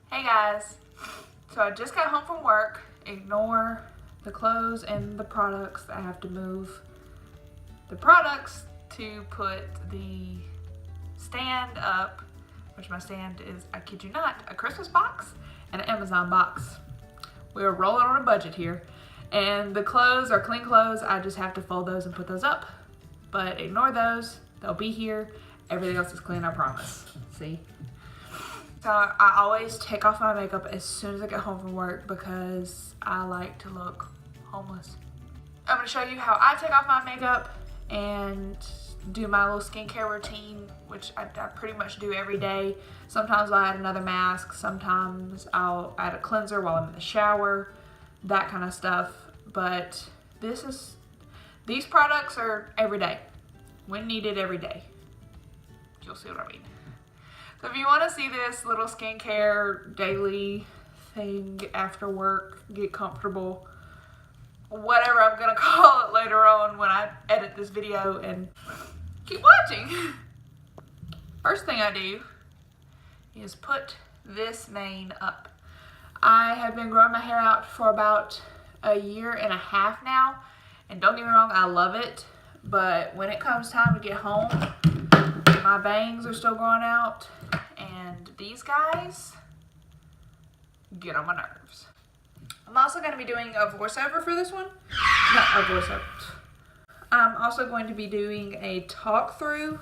Hey guys, so I just got home from work. Ignore the clothes and the products. I have to move the products to put the stand up, which my stand is, I kid you not, a Christmas box and an Amazon box. We're rolling on a budget here. And the clothes are clean clothes. I just have to fold those and put those up. But ignore those, they'll be here. Everything else is clean, I promise. See? So I always take off my makeup as soon as I get home from work because I like to look homeless. I'm gonna show you how I take off my makeup and do my little skincare routine, which I pretty much do every day. Sometimes I'll add another mask, sometimes I'll add a cleanser while I'm in the shower, that kind of stuff. But these products are every day, when needed every day. You'll see what I mean. So if you want to see this little skincare daily thing after work, get comfortable, whatever I'm going to call it later on when I edit this video, and keep watching. First thing I do is put this mane up. I have been growing my hair out for about a year and a half now, and don't get me wrong, I love it, but when it comes time to get home, my bangs are still growing out, and these guys get on my nerves. I'm also going to be doing a voiceover for this one. Not a voiceover. I'm also going to be doing a talk through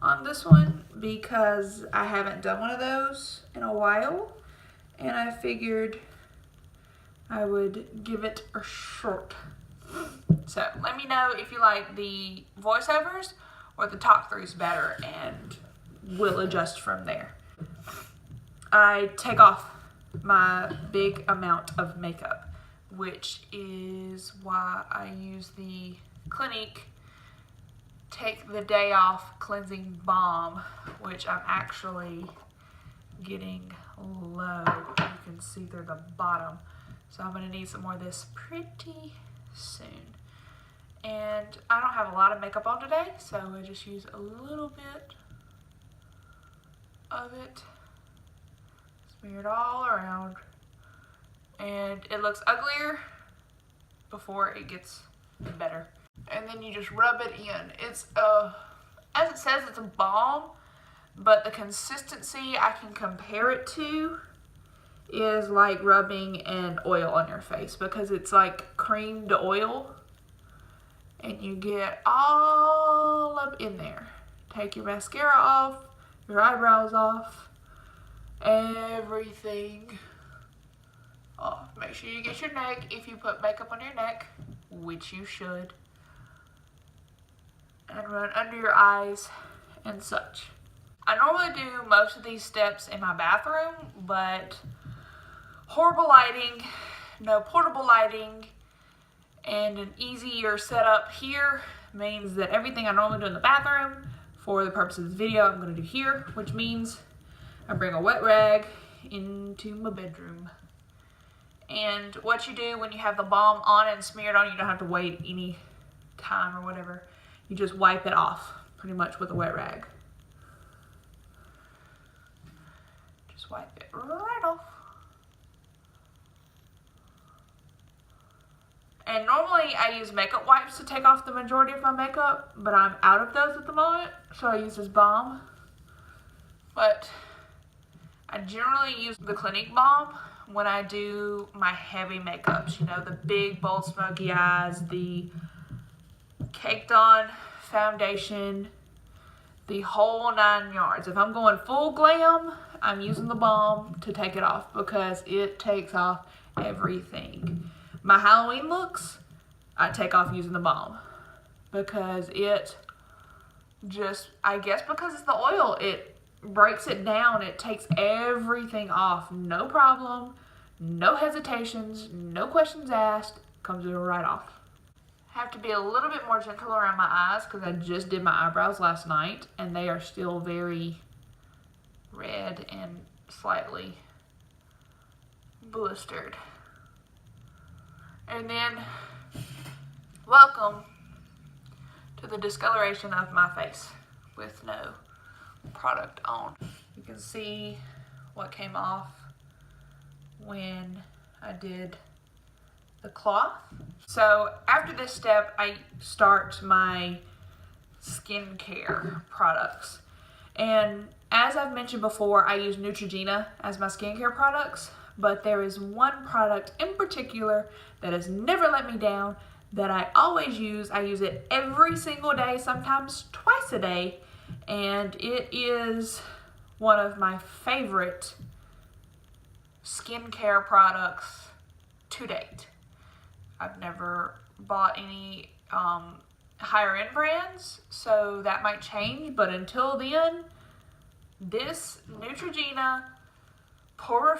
on this one because I haven't done one of those in a while, and I figured I would give it a shot. So let me know if you like the voiceovers or the talk throughs better, and we'll adjust from there. I take off my big amount of makeup, which is why I use the Clinique Take the Day Off Cleansing Balm, which I'm actually getting low. You can see through the bottom. So I'm gonna need some more of this pretty soon. And I don't have a lot of makeup on today, so I just use a little bit of it. Smear it all around. And it looks uglier before it gets better. And then you just rub it in. It's as it says, it's a balm, but the consistency I can compare it to is like rubbing an oil on your face, because it's like creamed oil. And you get all up in there. Take your mascara off, your eyebrows off, everything off. Make sure you get your neck if you put makeup on your neck, which you should. And run under your eyes and such. I normally do most of these steps in my bathroom, but horrible lighting, no portable lighting, and an easier setup here means that everything I normally do in the bathroom for the purpose of this video, I'm going to do here, which means I bring a wet rag into my bedroom. And what you do when you have the balm on and smeared on, you don't have to wait any time or whatever. You just wipe it off pretty much with a wet rag. Just wipe it right off. And normally I use makeup wipes to take off the majority of my makeup, but I'm out of those at the moment, so I use this balm. But I generally use the Clinique balm when I do my heavy makeups. You know, the big, bold, smoky eyes, the caked on foundation, the whole 9 yards. If I'm going full glam, I'm using the balm to take it off because it takes off everything. My Halloween looks, I take off using the balm because it just, I guess because it's the oil, it breaks it down. It takes everything off. No problem, no hesitations, no questions asked, comes right off. I have to be a little bit more gentle around my eyes because I just did my eyebrows last night and they are still very red and slightly blistered. And then, welcome to the discoloration of my face with no product on. You can see what came off when I did the cloth. So after this step, I start my skincare products. And as I've mentioned before, I use Neutrogena as my skincare products, but there is one product in particular that has never let me down, that I always use. I use it every single day, sometimes twice a day, and it is one of my favorite skincare products to date. I've never bought any higher end brands, so that might change, but until then, this Neutrogena pore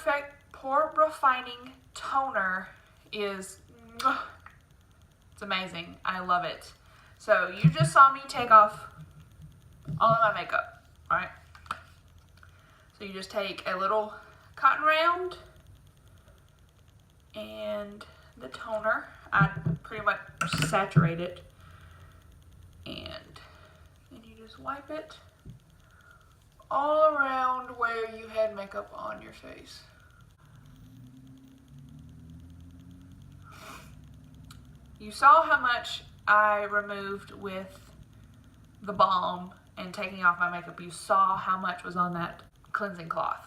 refining toner is, it's amazing. I love it. So you just saw me take off all of my makeup, all right? So you just take a little cotton round and the toner. I pretty much saturate it, and then you just wipe it all around where you had makeup on your face. You saw how much I removed with the balm and taking off my makeup. You saw how much was on that cleansing cloth.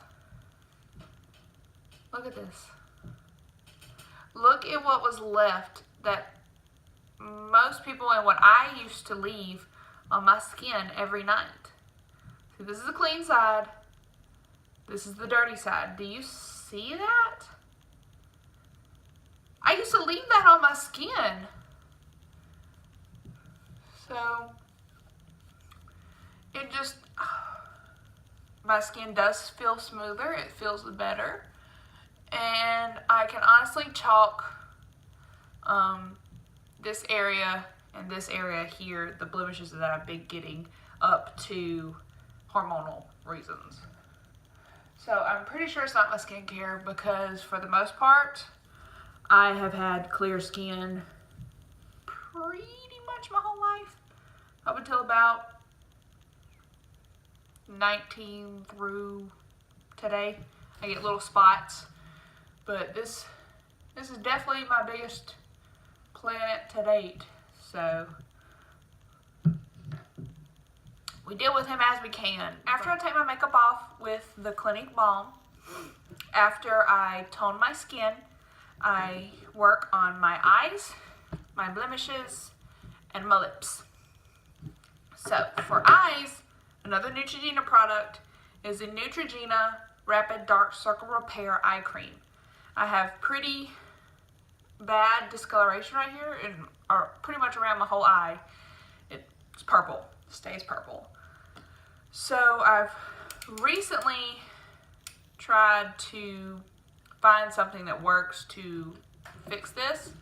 Look at this. Look at what was left that most people, and what I used to leave on my skin every night. See, this is the clean side. This is the dirty side. Do you see that? I used to leave that on my skin. So, it just, my skin does feel smoother. It feels better. And I can honestly chalk this area and this area here, the blemishes that I've been getting, up to hormonal reasons. So I'm pretty sure it's not my skincare, because for the most part, I have had clear skin pretty much my whole life, up until about 19 through today. I get little spots, but this is definitely my biggest planet to date. So we deal with him as we can. After I take my makeup off with the Clinique Balm, after I tone my skin, I work on my eyes, my blemishes, and my lips. So for eyes, another Neutrogena product is the Neutrogena Rapid Dark Circle Repair Eye Cream. I have pretty bad discoloration right here, and or pretty much around my whole eye. It's purple, stays purple. So I've recently tried to find something that works to fix this,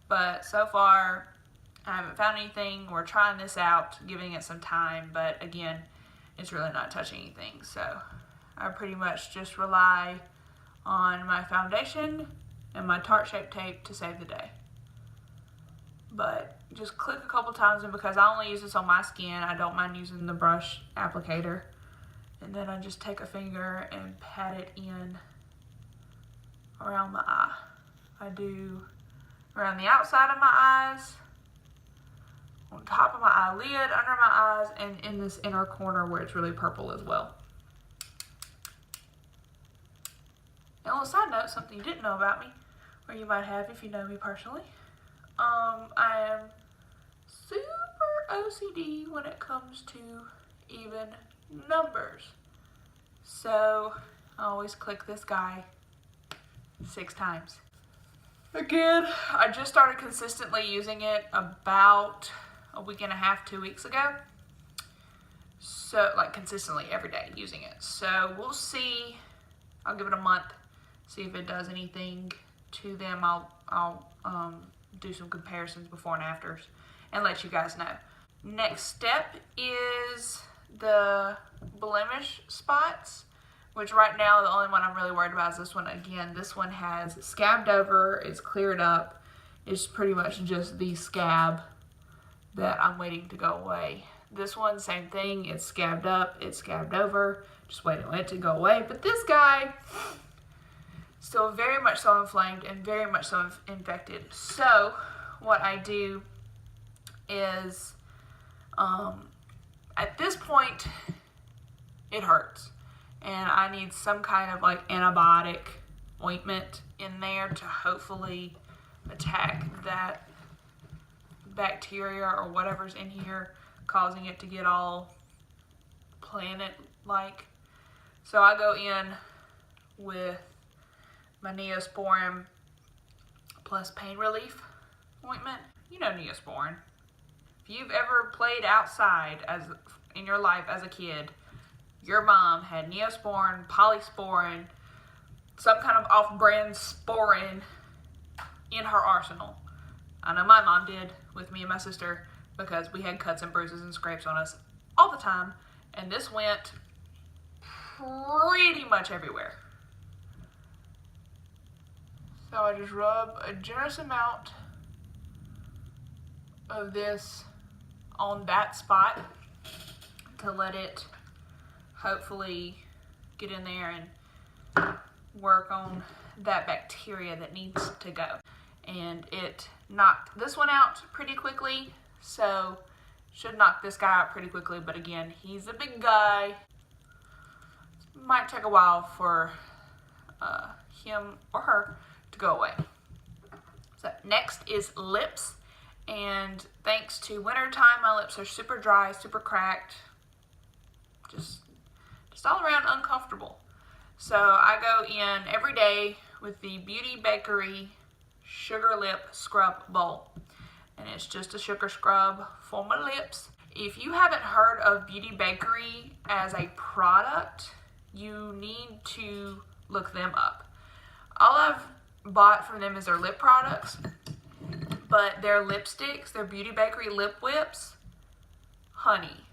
but so far I haven't found anything. We're trying this out, giving it some time, but again, it's really not touching anything. So I pretty much just rely on my foundation and my Tarte Shape Tape to save the day. But just click a couple times, and because I only use this on my skin, I don't mind using the brush applicator. And then I just take a finger and pat it in around my eye. I do around the outside of my eyes, on top of my eyelid, under my eyes, and in this inner corner where it's really purple as well. And on a side note, something you didn't know about me, or you might have if you know me personally, I am super OCD when it comes to even numbers. So I always click this guy 6 times. Again, I just started consistently using it about a week and a half, 2 weeks ago. So, like, consistently every day using it. So we'll see. I'll give it a month, see if it does anything to them. I'll do some comparisons before and afters and let you guys know. Next step is the blemish spots, which right now the only one I'm really worried about is this one. Again, this one has scabbed over, it's cleared up. It's pretty much just the scab that I'm waiting to go away. This one, same thing, it's scabbed up, it's scabbed over, just waiting on it to go away. But this guy, still very much so inflamed and very much so infected. So what I do is, at this point, it hurts. And I need some kind of like antibiotic ointment in there to hopefully attack that bacteria or whatever's in here causing it to get all planet-like. So I go in with my Neosporin plus pain relief ointment. You know Neosporin. If you've ever played outside in your life as a kid, your mom had Neosporin, Polysporin, some kind of off-brand sporin in her arsenal. I know my mom did with me and my sister because we had cuts and bruises and scrapes on us all the time, and this went pretty much everywhere. So I just rub a generous amount of this on that spot to let it hopefully get in there and work on that bacteria that needs to go. And it knocked this one out pretty quickly, so should knock this guy out pretty quickly. But again, he's a big guy. Might take a while for him or her to go away. So next is lips, and thanks to winter time, my lips are super dry, super cracked, just all around uncomfortable. So I go in every day with the Beauty Bakery Sugar Lip Scrub Bowl, and it's just a sugar scrub for my lips. If you haven't heard of Beauty Bakery as a product, you need to look them up. All I've bought from them is their lip products, but their lipsticks, their Beauty Bakery lip whips, honey,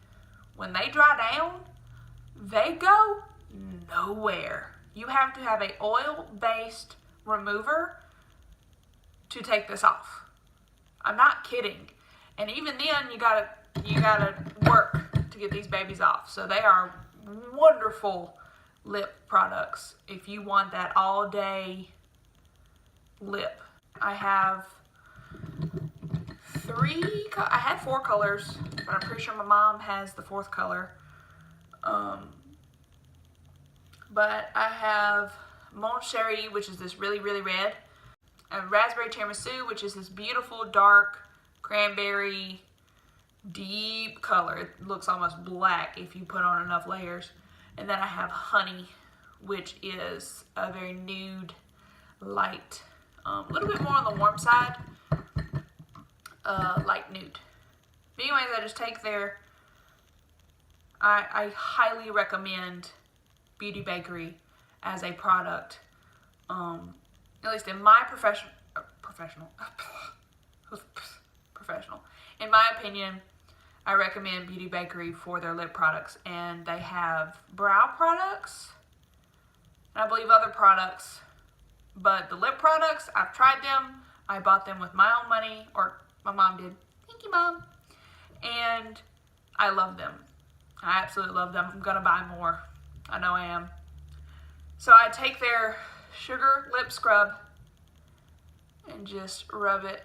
when they dry down, they go nowhere. You have to have a oil-based remover to take this off. I'm not kidding. And even then, you gotta work to get these babies off. So they are wonderful lip products if you want that all day lip. I have I had 4 colors, but I'm pretty sure my mom has the 4th color. But I have Mon Chéri, which is this really, really red, and Raspberry Tiramisu, which is this beautiful dark cranberry deep color. It looks almost black if you put on enough layers. And then I have Honey, which is a very nude, light, a little bit more on the warm side, light nude. But anyways, I just take I highly recommend Beauty Bakery as a product. At least in my professional. In my opinion, I recommend Beauty Bakery for their lip products, and they have brow products, and I believe other products, but the lip products, I've tried them. I bought them with my own money, or my mom did. Thank you, Mom. And I love them. I absolutely love them. I'm gonna buy more. I know I am. So I take their sugar lip scrub and just rub it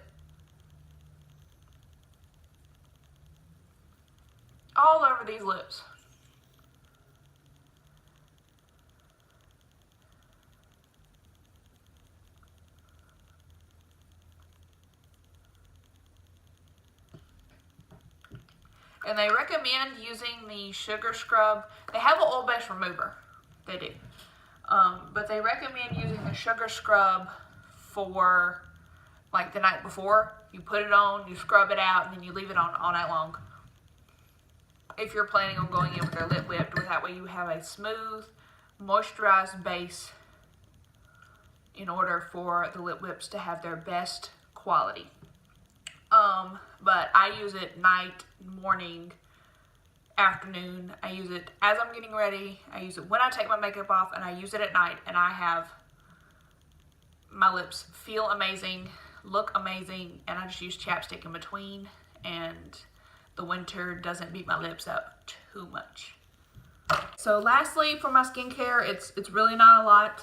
all over these lips. And they recommend using the sugar scrub. They have an oil-based remover. They do. But they recommend using the sugar scrub for like the night before. You put it on, you scrub it out, and then you leave it on all night long. If you're planning on going in with their lip whipped, that way you have a smooth, moisturized base in order for the lip whips to have their best quality. But I use it night, morning, afternoon. I use it as I'm getting ready. I use it when I take my makeup off, and I use it at night, and I have my lips feel amazing, look amazing, and I just use chapstick in between, and the winter doesn't beat my lips up too much. So lastly, for my skincare, it's really not a lot.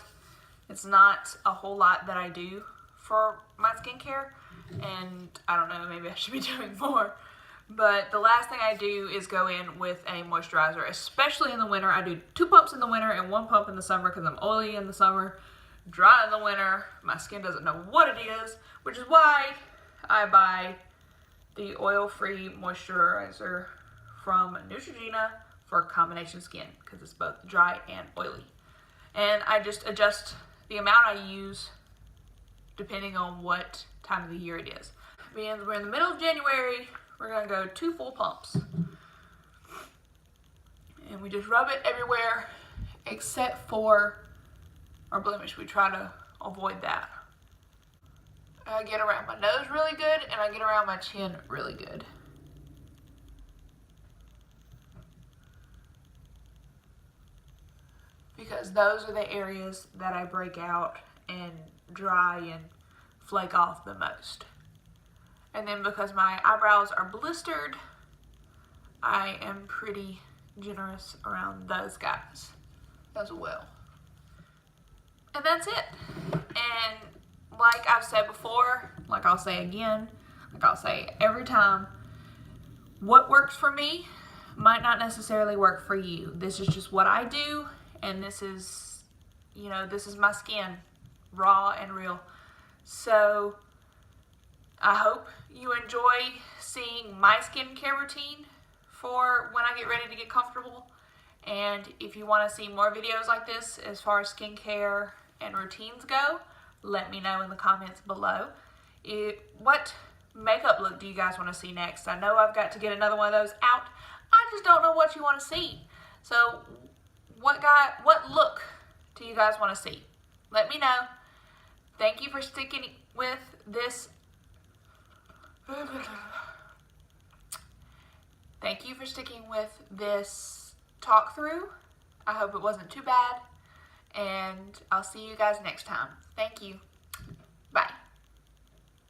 It's not a whole lot that I do for my skincare, and I don't know, maybe I should be doing more. But the last thing I do is go in with a moisturizer, especially in the winter. I do 2 pumps in the winter and 1 pump in the summer because I'm oily in the summer, dry in the winter. My skin doesn't know what it is, which is why I buy the oil-free moisturizer from Neutrogena for combination skin, because it's both dry and oily. And I just adjust the amount I use depending on what time of the year it is. Being we're in the middle of January, we're gonna go 2 full pumps. And we just rub it everywhere except for our blemish. We try to avoid that. I get around my nose really good, and I get around my chin really good. Because those are the areas that I break out and dry and flake off the most. And then because my eyebrows are blistered, I am pretty generous around those guys as well. And that's it. And like I've said before, like I'll say again, like I'll say every time, what works for me might not necessarily work for you. This is just what I do, and this is, you know, this is my skin, raw and real. So I hope you enjoy seeing my skincare routine for when I get ready to get comfortable. And if you want to see more videos like this as far as skincare and routines go, let me know in the comments below. What makeup look do you guys want to see next? I know I've got to get another one of those out. I just don't know what you want to see. So what look do you guys want to see? Let me know. Thank you for sticking with this. Thank you for sticking with this talk through. I hope it wasn't too bad, and I'll see you guys next time. Thank you.